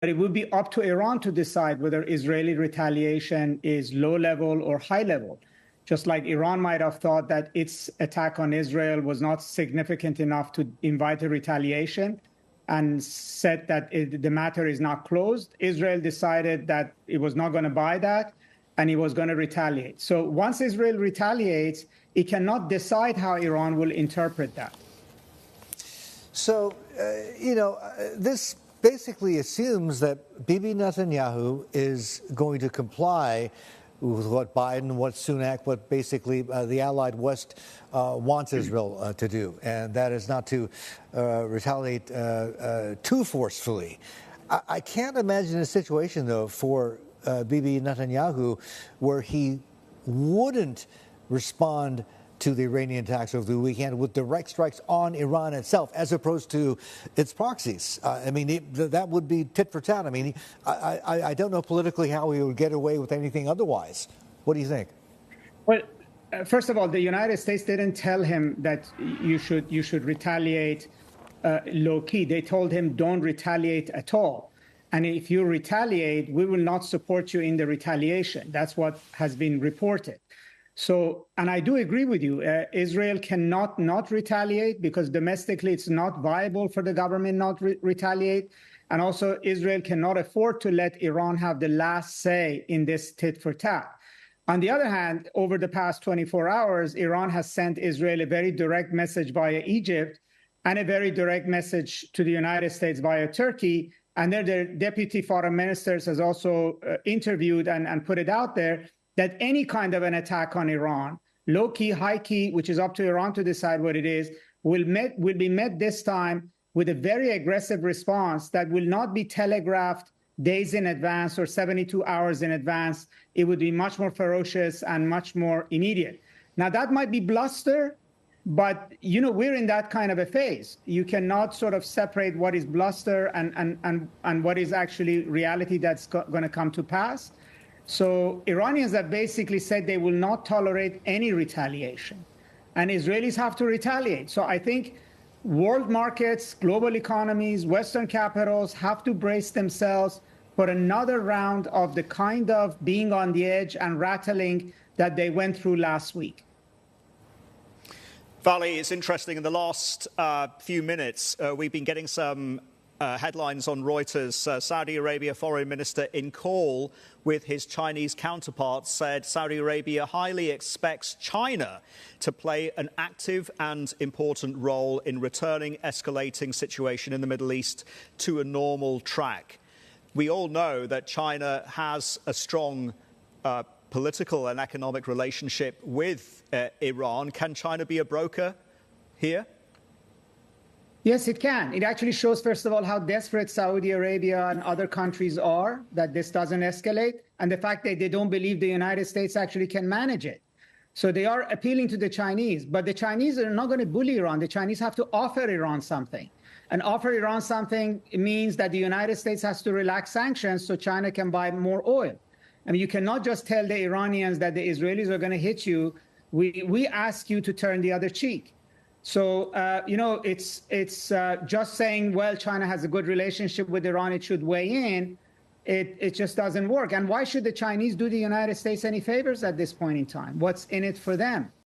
it would be up to Iran to decide whether Israeli retaliation is low level or high level. Just like Iran might have thought that its attack on Israel was not significant enough to invite a retaliation and said that the matter is not closed, Israel decided that it was not going to buy that and it was going to retaliate. So once Israel retaliates, it cannot decide how Iran will interpret that. So, this basically assumes that Bibi Netanyahu is going to comply with what Biden, what Sunak, what basically the allied West wants Israel to do, and that is not to retaliate too forcefully. I can't imagine a situation, though, for Bibi Netanyahu where he wouldn't respond to the Iranian attacks over the weekend with direct strikes on Iran itself, as opposed to its proxies. That would be tit for tat. I don't know politically how he would get away with anything otherwise. What do you think? Well, first of all, the United States didn't tell him that you should retaliate low key. They told him don't retaliate at all. And if you retaliate, we will not support you in the retaliation. That's what has been reported. So, and I do agree with you, Israel cannot not retaliate because domestically it's not viable for the government not retaliate. And also Israel cannot afford to let Iran have the last say in this tit for tat. On the other hand, over the past 24 hours, Iran has sent Israel a very direct message via Egypt and a very direct message to the United States via Turkey. And their deputy foreign ministers has also interviewed and put it out there that any kind of an attack on Iran, low key, high key, which is up to Iran to decide what it is, will be met this time with a very aggressive response that will not be telegraphed days in advance or 72 hours in advance. It would be much more ferocious and much more immediate. Now, that might be bluster, but, we're in that kind of a phase. You cannot sort of separate what is bluster and what is actually reality that's going to come to pass. So Iranians have basically said they will not tolerate any retaliation, and Israelis have to retaliate. So I think world markets, global economies, Western capitals have to brace themselves for another round of the kind of being on the edge and rattling that they went through last week. Vali, it's interesting. In the last few minutes, we've been getting some headlines on Reuters. Saudi Arabia Foreign Minister in call with his Chinese counterparts said Saudi Arabia highly expects China to play an active and important role in returning escalating situation in the Middle East to a normal track. We all know that China has a strong political and economic relationship with Iran. Can China be a broker here? Yes, it can. It actually shows, first of all, how desperate Saudi Arabia and other countries are that this doesn't escalate, and the fact that they don't believe the United States actually can manage it. So they are appealing to the Chinese, but the Chinese are not going to bully Iran. The Chinese have to offer Iran something. And offer Iran something means that the United States has to relax sanctions so China can buy more oil. I mean, you cannot just tell the Iranians that the Israelis are going to hit you. We ask you to turn the other cheek. So, it's just saying, well, China has a good relationship with Iran, it should weigh in. It just doesn't work. And why should the Chinese do the United States any favors at this point in time? What's in it for them?